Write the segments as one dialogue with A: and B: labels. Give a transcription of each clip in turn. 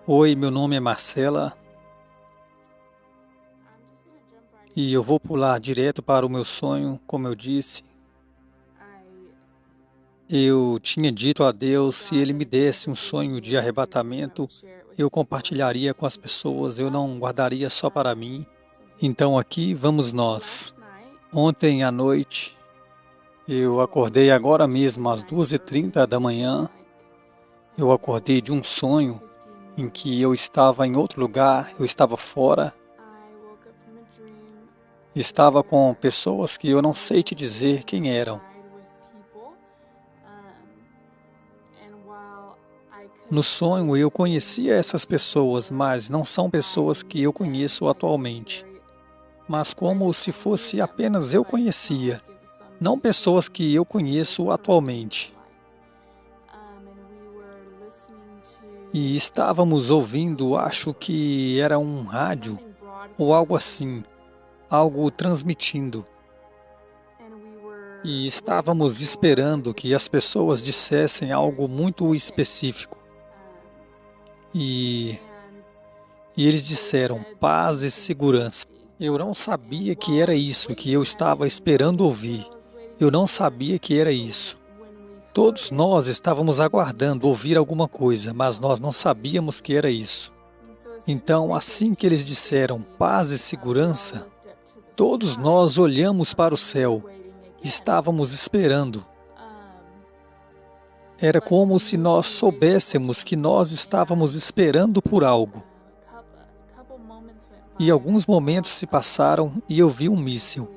A: Oi, meu nome é Marcela e eu vou pular direto para o meu sonho, como eu disse. Eu tinha dito a Deus, se Ele me desse um sonho de arrebatamento, eu compartilharia com as pessoas, eu não guardaria só para mim. Então aqui vamos nós. Ontem à noite, eu acordei agora mesmo às 2h30 da manhã. Eu acordei de um sonho em que eu estava em outro lugar, eu estava fora. Estava com pessoas que eu não sei te dizer quem eram. No sonho eu conhecia essas pessoas, mas não são pessoas que eu conheço atualmente. Mas como se fosse apenas eu conhecia, não pessoas que eu conheço atualmente. E estávamos ouvindo, acho que era um rádio ou algo assim, algo transmitindo. E estávamos esperando que as pessoas dissessem algo muito específico. E eles disseram paz e segurança. Eu não sabia que era isso que eu estava esperando ouvir. Eu não sabia que era isso. Todos nós estávamos aguardando ouvir alguma coisa, mas nós não sabíamos que era isso. Então, assim que eles disseram paz e segurança, todos nós olhamos para o céu. Estávamos esperando. Era como se nós soubéssemos que nós estávamos esperando por algo. E alguns momentos se passaram e eu vi um míssil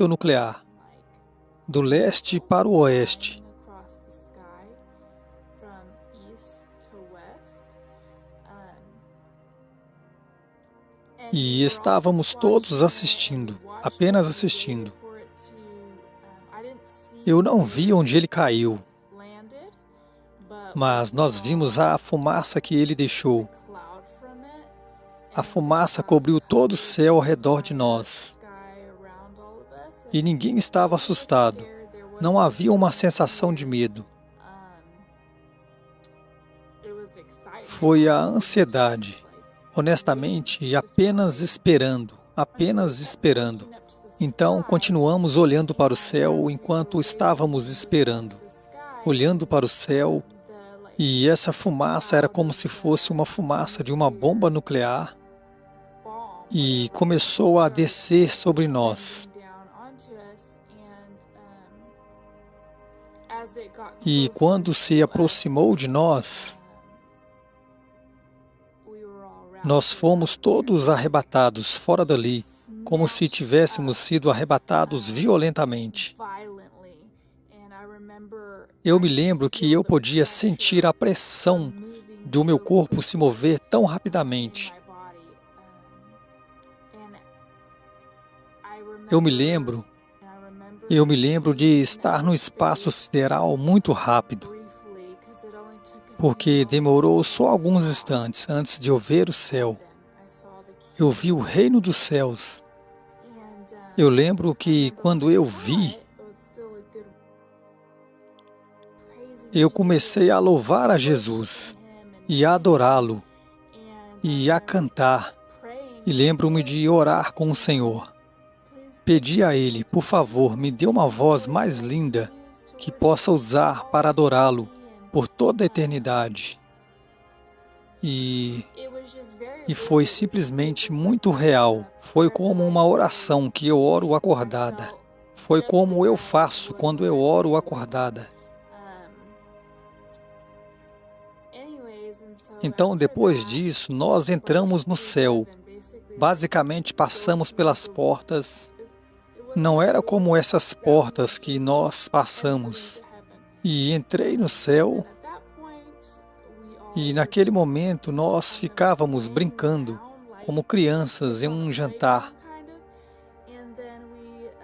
A: nuclear, do leste para o oeste. E estávamos todos assistindo, apenas assistindo. Eu não vi onde ele caiu, mas nós vimos a fumaça que ele deixou. A fumaça cobriu todo o céu ao redor de nós. E ninguém estava assustado. Não havia uma sensação de medo. Foi a ansiedade. Honestamente, apenas esperando, apenas esperando. Então, continuamos olhando para o céu enquanto estávamos esperando. Olhando para o céu, e essa fumaça era como se fosse uma fumaça de uma bomba nuclear. E começou a descer sobre nós. E quando se aproximou de nós, nós fomos todos arrebatados fora dali, como se tivéssemos sido arrebatados violentamente. Eu me lembro que eu podia sentir a pressão do meu corpo se mover tão rapidamente. Eu me lembro de estar no espaço sideral muito rápido, porque demorou só alguns instantes antes de eu ver o céu. Eu vi o reino dos céus. Eu lembro que quando eu vi, eu comecei a louvar a Jesus e a adorá-lo e a cantar. E lembro-me de orar com o Senhor. Pedi a Ele, por favor, me dê uma voz mais linda que possa usar para adorá-lo por toda a eternidade. E foi simplesmente muito real. Foi como uma oração que eu oro acordada. Foi como eu faço quando eu oro acordada. Então, depois disso, nós entramos no céu. Basicamente, passamos pelas portas. Não era como essas portas que nós passamos. E entrei no céu. E naquele momento nós ficávamos brincando, como crianças em um jantar.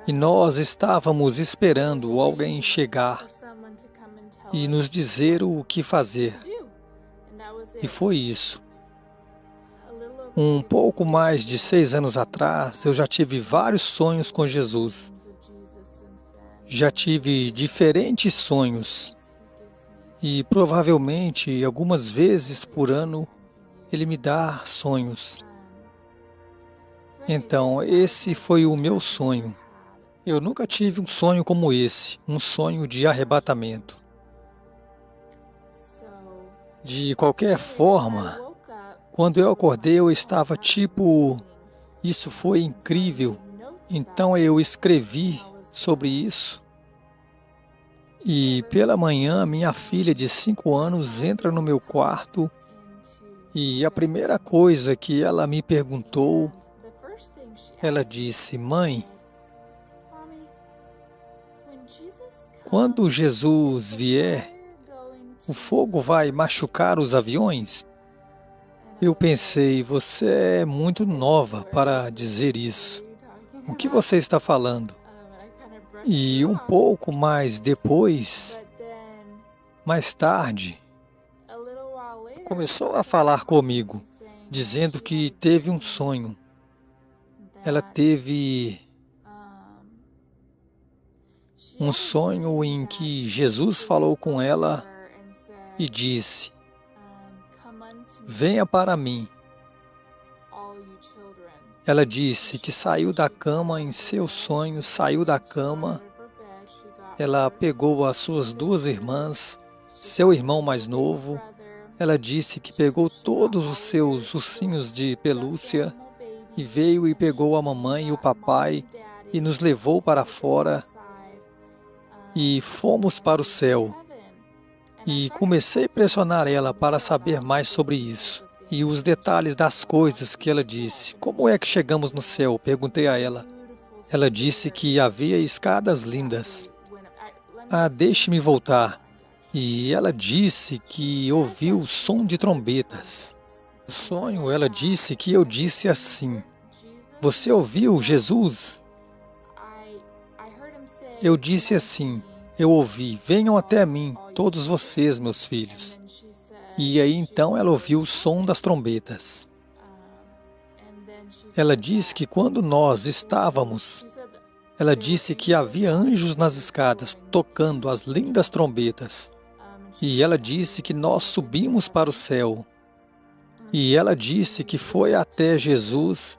A: E nós estávamos esperando alguém chegar e nos dizer o que fazer. E foi isso. Um pouco mais de 6 anos atrás, eu já tive vários sonhos com Jesus. Já tive diferentes sonhos. E provavelmente, algumas vezes por ano, Ele me dá sonhos. Então, esse foi o meu sonho. Eu nunca tive um sonho como esse, um sonho de arrebatamento. De qualquer forma, quando eu acordei, eu estava tipo, isso foi incrível. Então eu escrevi sobre isso. E pela manhã, minha filha de 5 anos entra no meu quarto e a primeira coisa que ela me perguntou, ela disse: "Mãe, quando Jesus vier, o fogo vai machucar os aviões?" Eu pensei, você é muito nova para dizer isso. O que você está falando? E um pouco mais depois, mais tarde, começou a falar comigo, dizendo que teve um sonho. Ela teve um sonho em que Jesus falou com ela e disse: "Venha para mim." Ela disse que saiu da cama em seu sonho, saiu da cama. Ela pegou as suas 2 irmãs, seu irmão mais novo. Ela disse que pegou todos os seus ursinhos de pelúcia e veio e pegou a mamãe e o papai e nos levou para fora e fomos para o céu. E comecei a pressionar ela para saber mais sobre isso e os detalhes das coisas que ela disse. Como é que chegamos no céu? Perguntei a ela. Ela disse que havia escadas lindas. Deixe-me voltar. E ela disse que ouviu o som de trombetas. No sonho, ela disse que eu disse assim: "Você ouviu Jesus?" Eu disse assim: "Eu ouvi, venham até mim, todos vocês, meus filhos." E aí então ela ouviu o som das trombetas. Ela disse que quando nós estávamos, ela disse que havia anjos nas escadas tocando as lindas trombetas. E ela disse que nós subimos para o céu. E ela disse que foi até Jesus.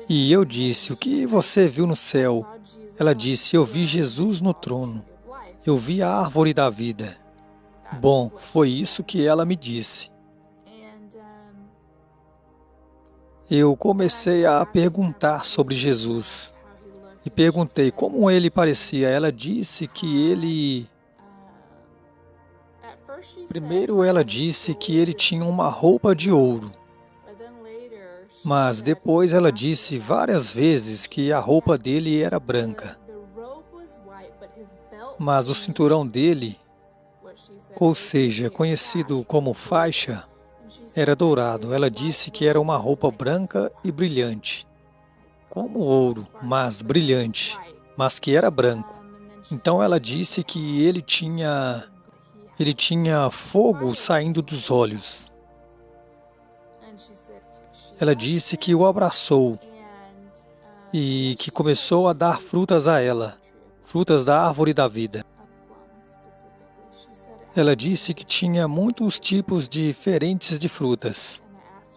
A: E eu disse: "O que você viu no céu?" Ela disse: "Eu vi Jesus no trono. Eu vi a árvore da vida." Bom, foi isso que ela me disse. Eu comecei a perguntar sobre Jesus. E perguntei como ele parecia. Ela disse que ele... Primeiro ela disse que ele tinha uma roupa de ouro. Mas depois ela disse várias vezes que a roupa dele era branca. Mas o cinturão dele, ou seja, conhecido como faixa, era dourado. Ela disse que era uma roupa branca e brilhante. Como ouro, mas brilhante, mas que era branco. Então ela disse que ele tinha fogo saindo dos olhos. Ela disse que o abraçou e que começou a dar frutas a ela, frutas da árvore da vida. Ela disse que tinha muitos tipos diferentes de frutas.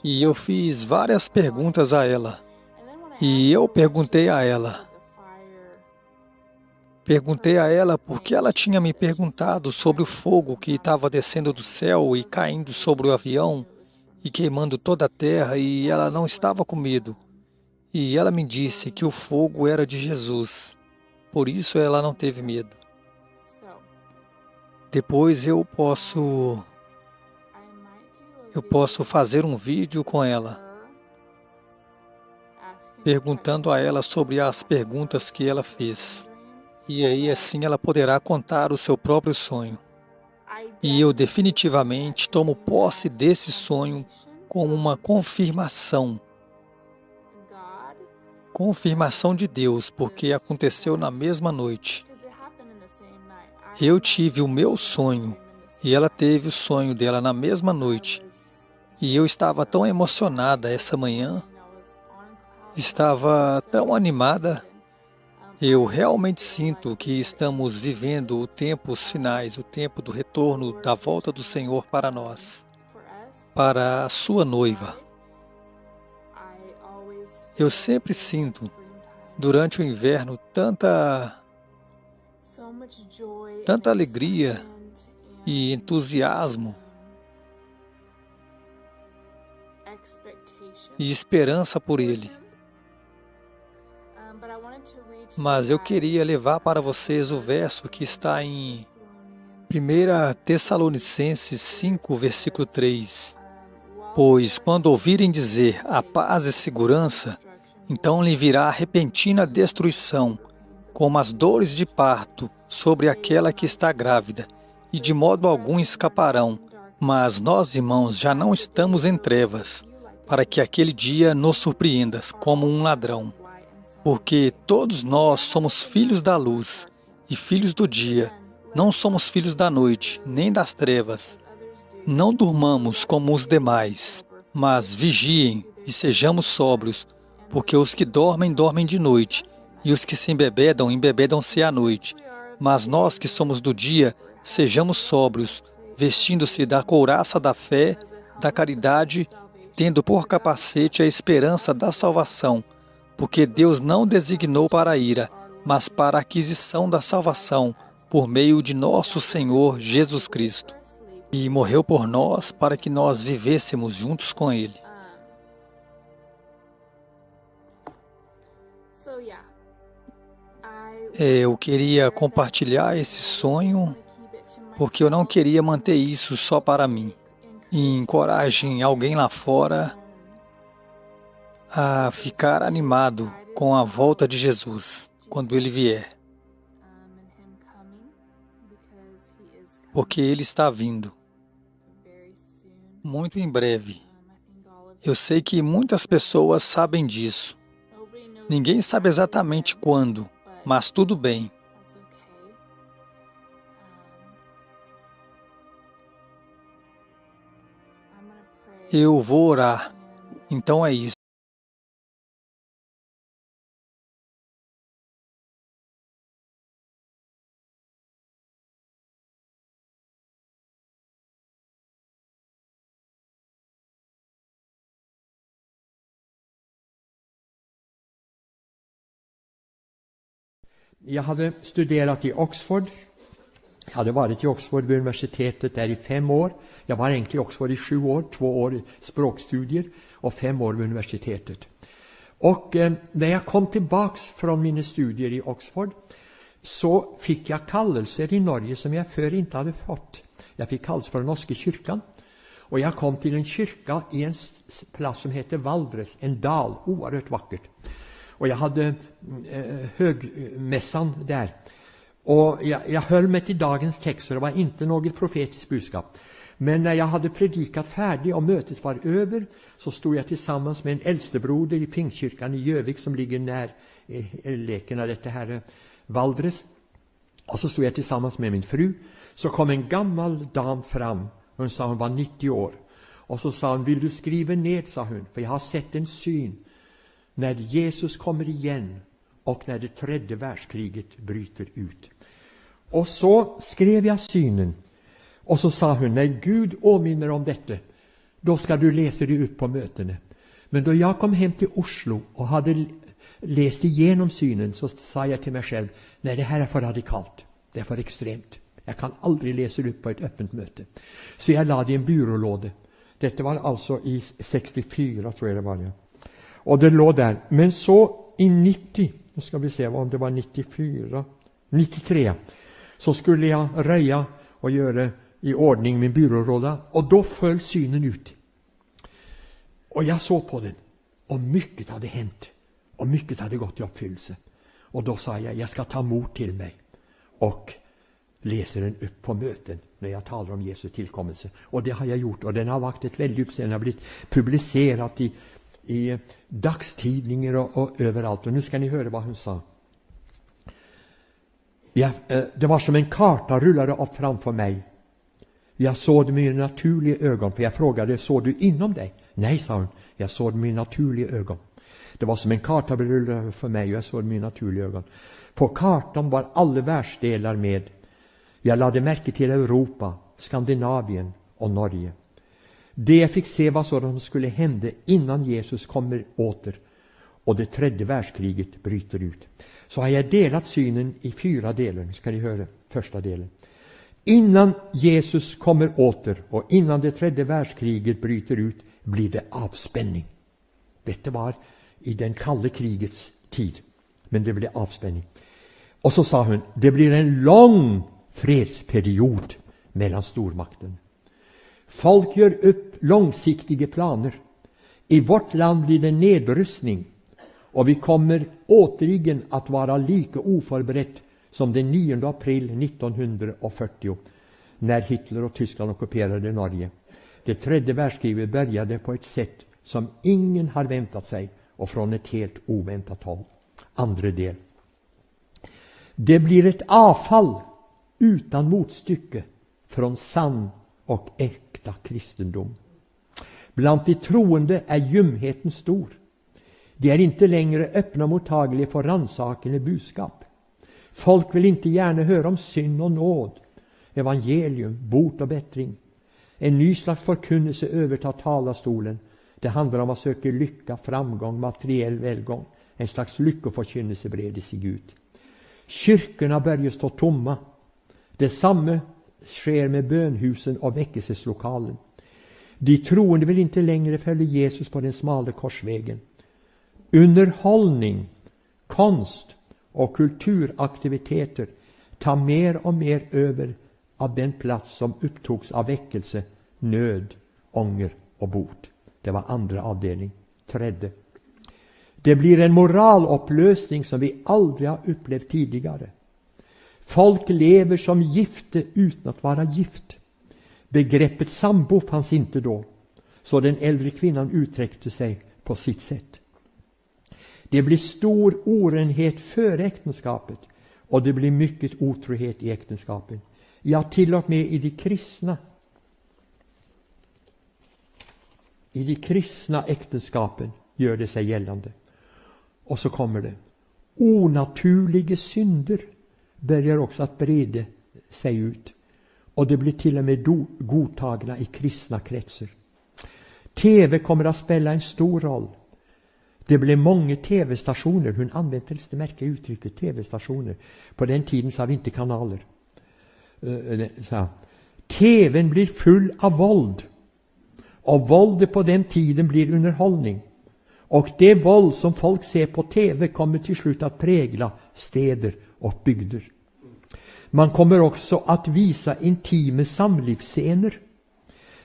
A: E eu fiz várias perguntas a ela. E eu perguntei a ela porque ela tinha me perguntado sobre o fogo que estava descendo do céu e caindo sobre o avião e queimando toda a terra, e ela não estava com medo. E ela me disse que o fogo era de Jesus. Por isso ela não teve medo. Depois eu posso fazer um vídeo com ela, perguntando a ela sobre as perguntas que ela fez. E aí assim ela poderá contar o seu próprio sonho. E eu definitivamente tomo posse desse sonho como uma confirmação. Confirmação de Deus, porque aconteceu na mesma noite. Eu tive o meu sonho e ela teve o sonho dela na mesma noite. E eu estava tão emocionada essa manhã, estava tão animada. Eu realmente sinto que estamos vivendo os tempos finais, o tempo do retorno, da volta do Senhor para nós. para a sua noiva. Eu sempre sinto, durante o inverno, tanta alegria e entusiasmo e esperança por ele. Mas eu queria levar para vocês o verso que está em 1 Tessalonicenses 5, versículo 3. Pois quando ouvirem dizer a paz e segurança, então lhe virá repentina destruição, como as dores de parto sobre aquela que está grávida, e de modo algum escaparão. Mas nós, irmãos, já não estamos em trevas, para que aquele dia nos surpreenda como um ladrão. Porque todos nós somos filhos da luz e filhos do dia, não somos filhos da noite, nem das trevas. Não durmamos como os demais, mas vigiem e sejamos sóbrios, porque os que dormem, dormem de noite, e os que se embebedam, embebedam-se à noite. Mas nós que somos do dia, sejamos sóbrios, vestindo-se da couraça da fé, da caridade, tendo por capacete a esperança da salvação, porque Deus não designou para a ira, mas para a aquisição da salvação, por meio de nosso Senhor Jesus Cristo. E morreu por nós para que nós vivêssemos juntos com Ele. Eu queria compartilhar esse sonho porque eu não queria manter isso só para mim. E encorajem alguém lá fora a ficar animado com a volta de Jesus quando Ele vier. Porque Ele está vindo. Muito em breve. Eu sei que muitas pessoas sabem disso. Ninguém sabe exatamente quando, mas tudo bem. Eu vou orar. Então é isso.
B: Jag hade studerat i Oxford. Jag hade varit i Oxford vid universitetet där i 5 år. Jag var egentligen i Oxford i 7 år, 2 år i språkstudier och 5 år vid universitetet. Och när jag kom tillbaks från mina studier i Oxford så fick jag kallelser i Norge som jag förr inte hade fått. Jag fick kallelse från Norske kyrkan. Och jag kom till en kyrka i en plats som heter Valdres, en dal, oerhört vackert. Och jag hade högmässan där. Och jag höll mig till dagens text, så det var inte något profetiskt budskap. Men när jag hade predikat färdig och mötet var över så stod jag tillsammans med en äldstebroder i Pingstkyrkan i Gjövik som ligger när leken av detta här Valdres. Och så stod jag tillsammans med min fru. Så kom en gammal dam fram. Hon sa hon var 90 år. Och så sa hon, vill du skriva ned, sa hon, för jag har sett en syn när Jesus kommer igen och när det 3:e världskriget bryter ut. Och så skrev jag synen. Och så sa hon, när Gud åminner om detta, då ska du läsa det ut på mötena. Men då jag kom hem till Oslo och hade läst igenom synen så sa jag till mig själv, nej, det här är för radikalt, det är för extremt. Jag kan aldrig läsa det ut på ett öppet möte. Så jag lade i en byrålåda. Detta var alltså i 64, tror jag det var. Ja. Och det låg där. Men så i 90, nu ska vi se om det var 94, 93, så skulle jag röja och göra i ordning min byrålåda. Och då föll synen ut. Och jag såg på den. Och mycket hade hänt. Och mycket hade gått i uppfyllelse. Och då sa jag ska ta mod till mig. Och läser den upp på möten när jag talar om Jesu tillkommelse. Och det har jag gjort. Och den har varit ett väldigt uppseende. Den har blivit publicerat i dagstidningar och överallt. Och nu ska ni höra vad hon sa. Det var som en karta rullade upp framför mig. Jag såg det med mina naturliga ögon. För jag frågade, såg du inom dig? Nej, sa hon. Jag såg det med mina naturliga ögon. Det var som en karta rullade för mig och jag såg det med mina naturliga ögon. På kartan var alla världsdelar med. Jag lade märke till Europa, Skandinavien och Norge. Det jag fick se var sådant som skulle hända innan Jesus kommer åter och det tredje världskriget bryter ut. Så har jag delat synen i 4 delar. Nu ska ni höra första delen. Innan Jesus kommer åter och innan det tredje världskriget bryter ut blir det avspänning. Detta var i den kalla krigets tid, men det blir avspänning. Och så sa hon, det blir en lång fredsperiod mellan stormakten. Folk gör upp långsiktiga planer. I vårt land blir det nedrustning och vi kommer återigen att vara lika oförberett som den 9 april 1940 när Hitler och Tyskland ockuperade Norge. Det tredje världskriget började på ett sätt som ingen har väntat sig och från ett helt oväntat håll. Andra del. Det blir ett avfall utan motstycke från sann och äkta kristendom. Bland de troende är ljumheten stor. De är inte längre öppna mottagliga för rannsakande budskap. Folk vill inte gärna höra om synd och nåd, evangelium, bot och bättring. En ny slags förkunnelse övertar talarstolen. Det handlar om att söka lycka, framgång, materiell välgång. En slags lyckoförkynnelse breder sig ut. Kyrkorna börjar stå tomma. Detsamma sker med bönhusen och väckelseslokalen. De troende vill inte längre följa Jesus på den smala korsvägen. Underhållning, konst och kulturaktiviteter tar mer och mer över av den plats som upptogs av väckelse, nöd, ånger och bot. Det var andra avdelning. Tredje. Det blir en moralupplösning som vi aldrig har upplevt tidigare. Folk lever som gifte utan att vara gift. Begreppet sambo fanns inte då, så den äldre kvinnan uttryckte sig på sitt sätt. Det blir stor orenhet före äktenskapet och det blir mycket otrohet i äktenskapet. Ja, till och med i de kristna äktenskapen gör det sig gällande. Och så kommer det. Onaturliga synder börjar också att breda sig ut. Och det blir till och med godtagna i kristna kretsar. TV kommer att spela en stor roll. Det blev många tv-stationer. Hon använde det märkliga uttrycket tv-stationer. På den tiden så har vi inte kanaler. TVn blir full av våld. Och våldet på den tiden blir underhållning. Och det våld som folk ser på TV kommer till slut att prägla städer och bygder. Man kommer också att visa intima samlivsscener.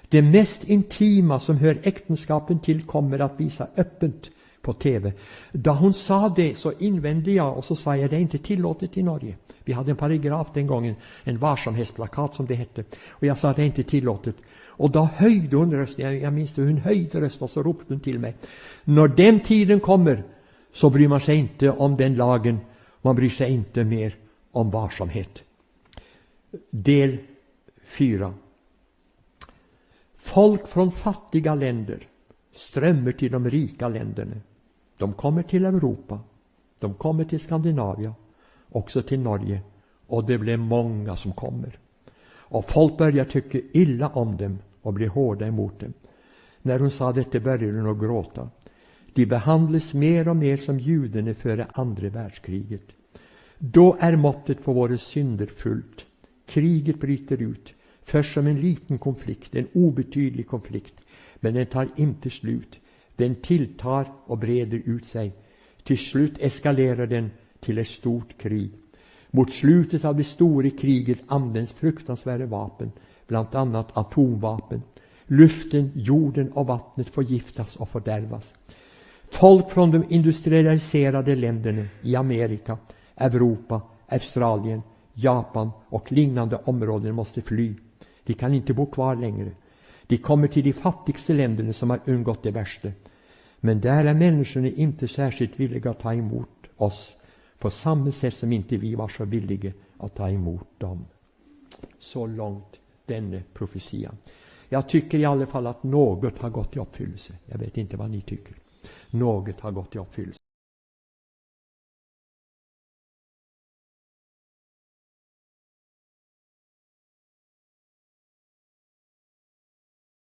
B: Det mest intima som hör äktenskapen till kommer att visa öppet på TV. Då hon sa det så invände jag och så sa jag det är inte tillåtet i Norge. Vi hade en paragraf den gången, en varsamhetsplakat som det hette. Och jag sa det är inte tillåtet. Och då höjde hon rösten, jag minns det, hon höjde rösten och så ropade hon till mig. När den tiden kommer så bryr man sig inte om den lagen, man bryr sig inte mer om varsamhet. Del 4. Folk från fattiga länder strömmar till de rika länderna. De kommer till Europa, de kommer till Skandinavien, också till Norge. Och det blir många som kommer. Och folk börjar tycka illa om dem och blir hårda emot dem. När hon sa detta började hon att gråta. De behandlas mer och mer som judarna före andra världskriget. Då är måttet på våra synder fullt. Kriget bryter ut. Först som en liten konflikt, en obetydlig konflikt. Men den tar inte slut. Den tilltar och breder ut sig. Till slut eskalerar den till ett stort krig. Mot slutet av det stora kriget används fruktansvärda vapen, bland annat atomvapen. Luften, jorden och vattnet förgiftas och fördärvas. Folk från de industrialiserade länderna i Amerika, Europa, Australien, Japan och liknande områden måste fly. De kan inte bo kvar längre. De kommer till de fattigaste länderna som har undgått det värsta. Men där är människorna inte särskilt villiga att ta emot oss på samma sätt som inte vi var så villiga att ta emot dem. Så långt denna profetian. Jag tycker i alla fall att något har gått i uppfyllelse. Jag vet inte vad ni tycker. Något har gått i uppfyllelse.